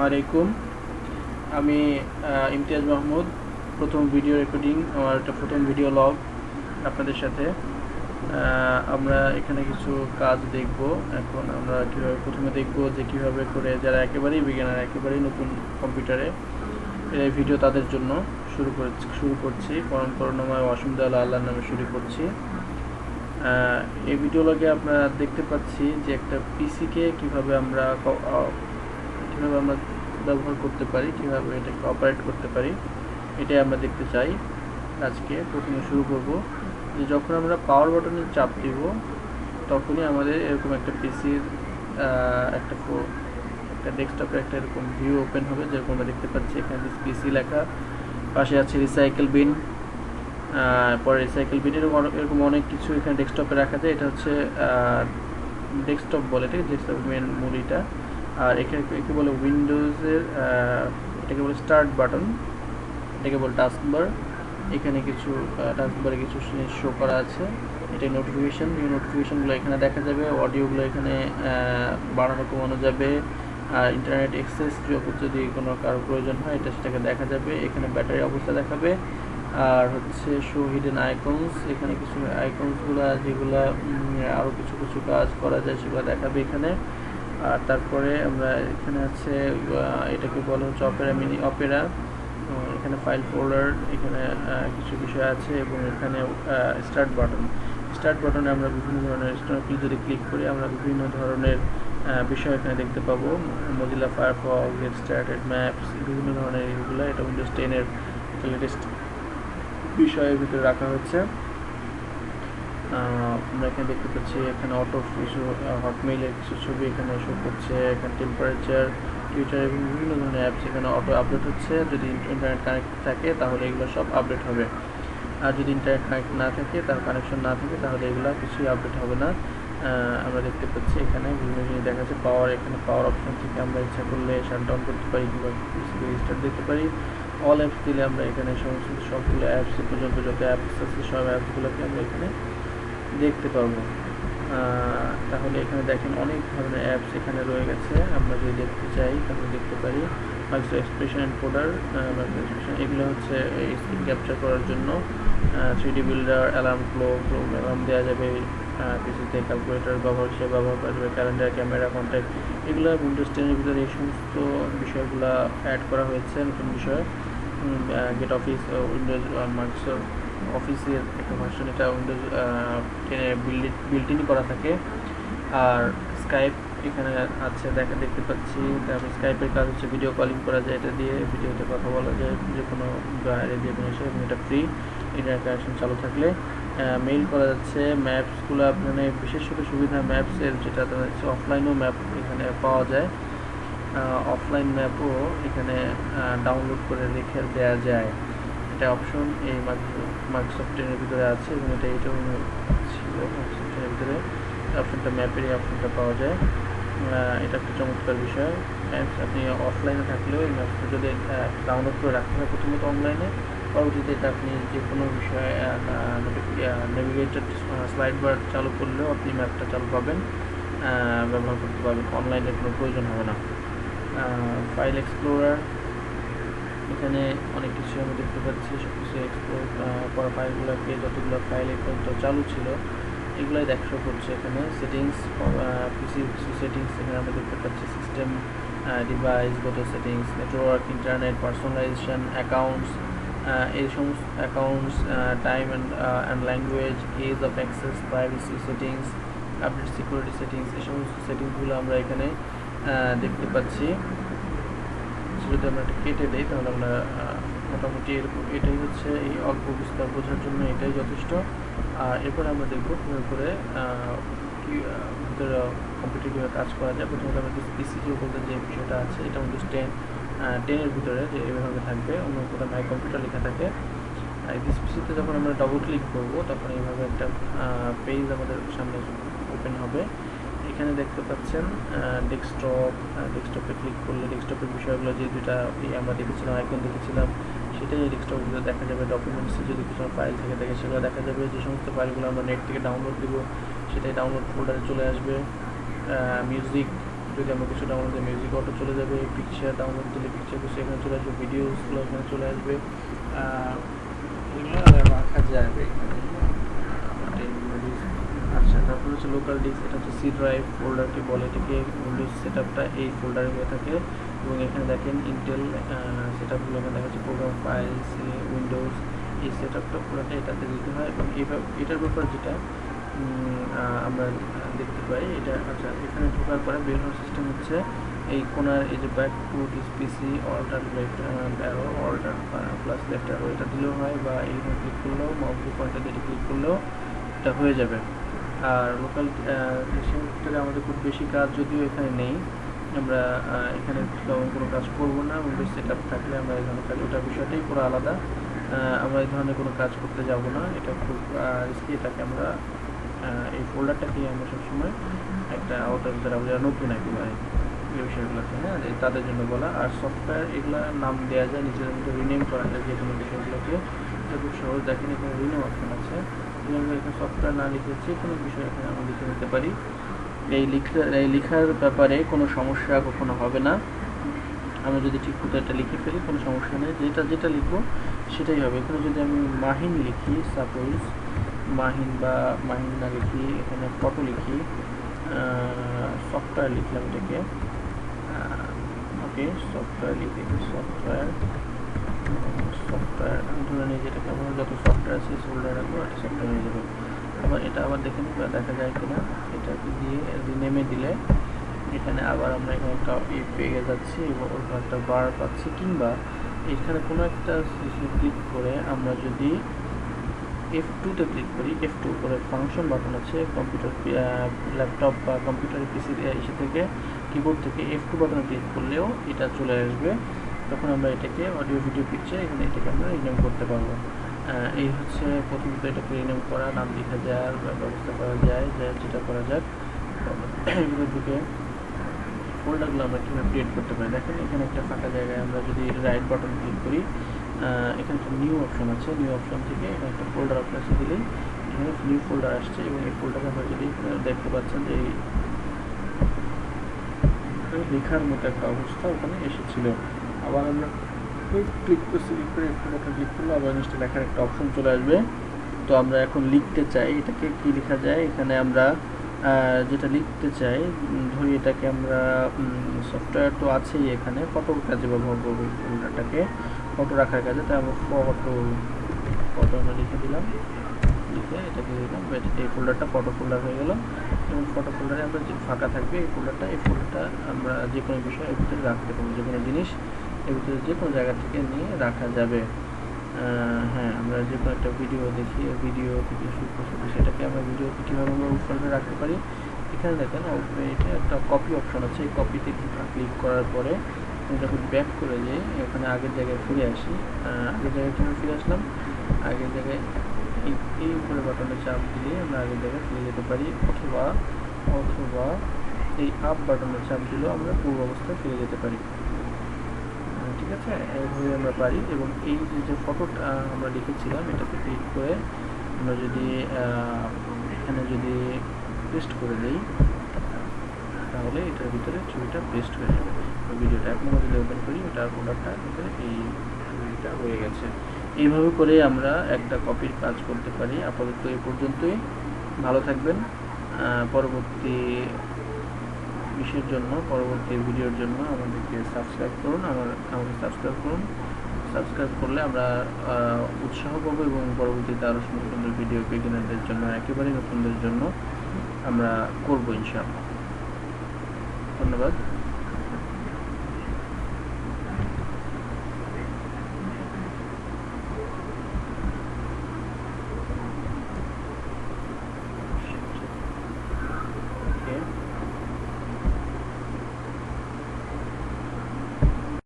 আলাইকুম। আমি ইমতিয়াজ মাহমুদ। প্রথম ভিডিও রেকর্ডিং, আমার একটা প্রথম ভিডিও লগ আপনাদের সাথে। আমরা এখানে কিছু কাজ দেখব। এখন আমরা কীভাবে প্রথমে দেখব যে কীভাবে করে যারা একেবারেই বিগিনার, একেবারেই নতুন কম্পিউটারে, এই ভিডিও তাদের জন্য শুরু করছি। পরম করুণাময় অসীম দয়ালু আল্লাহর নামে শুরু করছি। এই ভিডিও লগে আমরা দেখতে পাচ্ছি যে একটা পিসিকে কীভাবে আমরা ব্যবহার করতে পারি, কীভাবে এটাকে অপারেট করতে পারি, এটাই আমরা দেখতে চাই। আজকে প্রথমে শুরু করব যে যখন আমরা পাওয়ার বাটনে চাপ দিব তখনই আমাদের এরকম একটা পিসির একটা ডেস্কটপে একটা এরকম ভিউ ওপেন হবে, যেরকম আমরা দেখতে পাচ্ছি এখানে পিসি লেখা, পাশে আছে রিসাইকেল বিন। পরে রিসাইকেল বিনের এরকম অনেক কিছু এখানে ডেস্কটপে রাখা যায়। এটা হচ্ছে ডেস্কটপ বলে, ঠিক আছে, ডেস্কটপের মেন মূল এটা। আর একে বলে উইন্ডোজের, এটাকে বলে স্টার্ট বাটন, এটাকে বলে টাস্কবার। এখানে কিছু টাস্কবারে কিছু জিনিস শো করা আছে। এটা নোটিফিকেশান, এই নোটিফিকেশানগুলো এখানে দেখা যাবে। অডিওগুলো এখানে বাড়ানো কমানো যাবে। আর ইন্টারনেট অ্যাক্সেস যদি কোনো কারো প্রয়োজন হয় সেটাকে দেখা যাবে। এখানে ব্যাটারি অবস্থা দেখাবে। আর হচ্ছে শো হিডেন আইকনস, এখানে কিছু আইকনসগুলো যেগুলো আরও কিছু কিছু কাজ করা যায় সেগুলো দেখাবে এখানে। আর তারপরে আমরা এখানে আছে, এটাকে বলা হচ্ছে অপেরা। এখানে ফাইল ফোল্ডার, এখানে কিছু বিষয় আছে। এবং এখানে স্টার্ট বাটনে আমরা বিভিন্ন ধরনের যদি ক্লিক করি আমরা বিভিন্ন ধরনের বিষয় এখানে দেখতে পাবো। Mozilla Firefox, get started, maps, বিভিন্ন ধরনের এগুলো। এটা উইন্ডোজ 10-এর লেটেস্ট বিষয়ের ভিতরে রাখা হচ্ছে। আমরা এখানে দেখতে পাচ্ছি এখানে অটো কিছু হটমেইলের কিছু ছবি এখানে শো করছে। এখানে টেম্পারেচার, টুইটার এবং বিভিন্ন ধরনের অ্যাপস এখানে অটো আপডেট হচ্ছে। যদি ইন্টারনেট কানেক্ট থাকে তাহলে এগুলো সব আপডেট হবে। আর যদি ইন্টারনেট কানেক্ট না থাকে, তার কানেকশন না থাকে, তাহলে এগুলো কিছুই আপডেট হবে না। আমরা দেখতে পাচ্ছি এখানে বিভিন্ন জিনিস দেখা যাচ্ছে। পাওয়ার, এখানে পাওয়ার অপশন থেকে আমরা ইচ্ছা করলে শাটডাউন করতে পারি কিংবা রিস্টার্ট দিতে পারি। অল অ্যাপস দিলে আমরা এখানে সবগুলো অ্যাপস পর্যন্ত যত অ্যাপস আছে সব অ্যাপসগুলোকে আমরা এখানে দেখতে পাবো। তাহলে এখানে দেখেন অনেক ধরনের অ্যাপস এখানে রয়ে গেছে। আমরা যদি দেখতে চাই তাহলে দেখতে পারি। Microsoft expression encoder, Microsoft expression, এগুলো হচ্ছে এই স্ক্রিন ক্যাপচার করার জন্য। 3D builder, alarm clock, alarm দেওয়া যাবে পিসিতে। ক্যালকুলেটর ব্যবহার করা যাবে। ক্যালেন্ডার, ক্যামেরা, কন্ট্যাক্ট, এগুলো উইন্ডোজ 10-এর ভিতরে এই সমস্ত বিষয়গুলো অ্যাড করা হয়েছে নতুন বিষয়। গেট অফিস, উইন্ডোজ মাইক্রোসফট অফিসের একটা ভার্সন, এটা উইন্ডোজ 10-এ বিল্ট-ইন করা থাকে। আর স্কাইপ এখানে আছে, দেখতে পাচ্ছি। তারপর স্কাইপের কাজ হচ্ছে ভিডিও কলিং করা যায়, এটা দিয়ে ভিডিওতে কথা বলা যায় যে কোনো বাইরে যে কোনো এসে, এবং এটা ফ্রি ইন্টারনেট কানেকশন চালু থাকলে। মেইল করা যাচ্ছে। ম্যাপসগুলো মানে বিশেষ করে সুবিধা ম্যাপসের, যেটা হচ্ছে অফলাইনও ম্যাপ এখানে পাওয়া যায়। অফলাইন ম্যাপও এখানে ডাউনলোড করে রেখে দেওয়া যায়। এটা অপশন এই মাইক্রোসফট 10-এর ভিতরে আছে, এবং এটাও ছিল মাইক্রোসফট 10-এর ভিতরে। অপশনটা ম্যাপের এই অপশনটা পাওয়া যায়। এটা একটা চমৎকার বিষয়। ম্যাপস আপনি অফলাইনে থাকলেও এই ম্যাপসটা যদি ডাউনলোড করে রাখতে হয় প্রথমত অনলাইনে, পরবর্তীতে এটা আপনি যে কোনো বিষয়ে নেভিগেটর স্লাইড বার চালু করলেও আপনি ম্যাপটা চালু পাবেন, ব্যবহার করতে পারবেন। অনলাইনের কোনো প্রয়োজন হবে না। ফাইল এক্সপ্লোরার, এখানে অনেক কিছু আমি দেখতে পাচ্ছি। সব কিছু এক্সপ্লোর করা ফাইলগুলোকে, যতগুলো ফাইল এই পর্যন্ত চালু ছিল এগুলোই শো করছে এখানে। সেটিংস, পিসির কিছু সেটিংস এখানে আমরা দেখতে পাচ্ছি। সিস্টেম, ডিভাইস গত settings, network, internet, personalisation, accounts, এই সমস্ত accounts, time and language, ease of access, privacy settings, update security settings, এই সমস্ত সেটিংসগুলো আমরা এখানে দেখতে পাচ্ছি। যদি আমরা এটা কেটে দিই তাহলে আমরা মোটামুটি এটাই হচ্ছে এই অল্প বিস্তার বোঝার জন্য এটাই যথেষ্ট। আর এরপরে আমরা দেখবো কীভাবে করে ভিতরে কম্পিউটার কীভাবে কাজ করা যায়। প্রথমত আমরা পিসি বলতে যে বিষয়টা আছে, এটা উইন্ডোজ 10-এর ভিতরে যে এভাবে থাকবে, অন্য কোথাও মাই কম্পিউটার লেখা থাকে। দিস পিসিতে যখন আমরা ডবল ক্লিক করবো তখন এইভাবে একটা পেজ আমাদের সামনে ওপেন হবে। এখানে দেখতে পাচ্ছেন ডেস্কটপে ক্লিক করলে ডেস্কটপের বিষয়গুলো যে দুটা আমরা দেখেছিলাম, আইকন দেখেছিলাম, সেটাই ডেস্কটপগুলো দেখা যাবে। ডকুমেন্টসে যদি কিছু ফাইল থেকে থাকে সেগুলো দেখা যাবে। যে সমস্ত ফাইলগুলো আমরা নেট থেকে ডাউনলোড দেবো সেটাই ডাউনলোড ফোল্ডারে চলে আসবে। মিউজিক, যদি আমরা কিছু ডাউনলোড দিই মিউজিক অটো চলে যাবে, পিকচার ডাউনলোড দিলে পিকচার কিছু এখানে চলে আসবে, ভিডিওসগুলো এখানে চলে আসবে, এগুলো রাখা যাবে এখানে। আচ্ছা, তারপর হচ্ছে লোকাল ডিস্ক, এটা হচ্ছে সি ড্রাইভ ফোল্ডারটি বলে, এটাকে উইন্ডোজ সেট আপটা এই ফোল্ডারে হয়ে থাকে। এবং এখানে দেখেন ইন্টেল সেট আপগুলো এখানে দেখা যাচ্ছে, প্রোগ্রাম ফাইলস, উইন্ডোজ, এই সেট আপটা পুরোটা এটাতে দিতে হয়। এবং এটার ব্যাপারে যেটা আমরা দেখতে পাই, এটা আচ্ছা এখানে ঢোকার পরে বের হওয়ার সিস্টেম হচ্ছে এই কোনার এই যে back to this PC alt left arrow, alt plus left arrow এটা দিলেও হয়, বা এইখানে ক্লিক করলেও মাউস পয়েন্টার দিয়ে ক্লিক করলেও এটা হয়ে যাবে। আর লোকাল ডিস্ট্রিবিউটরে আমাদের খুব বেশি কাজ যদিও এখানে নেই, আমরা এখানে কোনো কাজ করব না। উইন্ডোজ সেট আপ থাকলে আমরা এই ধরনের কাজ, ওটার বিষয়টাই পুরো আলাদা, আমরা এই ধরনের কোনো কাজ করতে যাব না, এটা খুব রিস্কি। এটাকে আমরা এই ফোল্ডারটাকে আমরা সবসময় একটা আউটার যারা নতুন একেবারে এই বিষয়গুলোতে, হ্যাঁ, তাদের জন্য বলা। আর সফটওয়্যার এগুলো নাম দেওয়া যায়, নিজেদের মধ্যে রিনেম করা যায় যে কোনো বিষয়গুলোকে, এটা খুব সহজ। দেখেন এখানে রিনেম অপশন আছে, আমরা এখানে সফটওয়্যার না লিখে যে কোনো বিষয় এখানে আমরা লিখে নিতে পারি। এই লেখার ব্যাপারে কোনো সমস্যা কখনো হবে না, আমরা যদি ঠিক মতো এটা লিখে ফেলি কোনো সমস্যা নেই, যেটা লিখবো সেটাই হবে। এখানে যদি আমি মাহিন লিখি, সাপোজ মাহিন বা মাহিন না লিখি, এখানে ফটো লিখি, সফটওয়্যার লিখলাম এটাকে, ওকে সফটওয়্যার লিখে, সফটওয়্যার ধরে নিই, যেটাকে আমরা যত সফটওয়্যার আছে ফোল্ডার রাখবো, একটা সফটওয়্যার হয়ে যাবে। আবার এটা আবার দেখে নিই দেখা যায় কিনা, এটাকে দিয়ে রিনেমে দিলে এখানে আবার আমরা এখানে একটা পেয়ে যাচ্ছি এবং ওখানে একটা বার পাচ্ছি। কিংবা এখানে কোনো একটা ক্লিক করে আমরা যদি F2-তে ক্লিক করি, F2 করে ফাংশন বাটন আছে কম্পিউটার ল্যাপটপ বা কম্পিউটার পিসি এসে থেকে কিবোর্ড থেকে F2 বাটনে ক্লিক করলেও এটা চলে আসবে। তখন আমরা এটাকে অডিও ভিডিও পিকচার এখানে এটাকে আমরা রিনেম করতে পারবো। এই হচ্ছে প্রথমত এটাকে রিনেম করা, নাম লেখা যায় আর ব্যবস্থা করা যায়, যেটা করা যাক। এগুলো ঢুকে ফোল্ডারগুলো আমরা কীভাবে ক্রিয়েট করতে পারি, দেখেন এখানে একটা ফাঁকা জায়গায় আমরা যদি রাইট বাটন ক্লিক করি, এখানে একটা নিউ অপশন আছে, নিউ অপশন থেকে এখানে একটা ফোল্ডার অপশন আছে দিলেই এখানে নিউ ফোল্ডার আসছে। এবং এই ফোল্ডারে আমরা যদি দেখতে পাচ্ছেন যে এই লেখার মতো একটা অবস্থা ওখানে এসেছিল। আবার আমরা ক্লিক করছি, ক্লিক করে একটু বাটন ক্লিক করলে আবার জিনিসটা লেখার একটা অপশন চলে আসবে। তো আমরা এখন লিখতে চাই, এটাকে কি লেখা যায়, এখানে আমরা যেটা লিখতে চাই, ধরি এটাকে আমরা সফটওয়্যার তো আছেই, এখানে ফটোর কাজে ব্যবহার করবো ফোল্ডারটাকে, ফটো রাখার কাজে। তাই আমরা ফটো আমরা লিখে দিলাম, লিখে এটাকে দিলাম, এই ফোল্ডারটা ফটো ফোল্ডার হয়ে গেল। এবং ফটো ফোল্ডারে আমরা যে ফাঁকা থাকবে এই ফোল্ডারটা আমরা যে কোনো বিষয় এর ভিতরে রাখতে পারবো, যে কোনো জিনিস এর ভিতরে যে কোনো জায়গা থেকে নিয়ে রাখা যাবে। হ্যাঁ, আমরা যে কোনো একটা ভিডিও দেখি, ভিডিও থেকে শুরু করছি, সেটাকে আমরা ভিডিওতে কীভাবে আমরা ফোল্ডারে রাখতে পারি। এখানে দেখেন এটা একটা কপি অপশন আছে, এই কপিতে ক্লিক করার পরে যখন ব্যাক করে যাই এখানে আগের জায়গায় ফিরে আসি, আগের জায়গায় কিভাবে ফিরে আসলাম, আগের জায়গায় এই উপরে বাটনে চাপ দিলে আমরা আগের জায়গায় ফিরে যেতে পারি, অথবা এই আপ বাটনের চাপ দিলেও আমরা পূর্ব অবস্থায় ফিরে যেতে পারি। ঠিক আছে, এইভাবে আমরা পারি। এবং এই যে ফটোটা আমরা লিখেছিলাম এটাতে ক্লিক করে আমরা যদি এখানে যদি পেস্ট করে দিই তাহলে এটার ভিতরে ছবিটা পেস্ট হয়ে যাবে। ভিডিওটা এখন আমরা যদি ওপেন করি ওটার ফোল্ডারটার ভিতরে এই ছবিটা হয়ে গেছে। এইভাবে করে আমরা একটা কপির কাজ করতে পারি। আপাতত এই পর্যন্তই, ভালো থাকবেন। পরবর্তী বিষয়ের জন্য, পরবর্তী ভিডিওর জন্য আমাদেরকে সাবস্ক্রাইব করুন, আমাকে সাবস্ক্রাইব করলে আমরা উৎসাহ পাবো এবং পরবর্তীতে আরও সুন্দর সুন্দর ভিডিও বিগিনারদের জন্য, একেবারে নতুনদের জন্য আমরা করবো ইনশাআল্লাহ। ধন্যবাদ।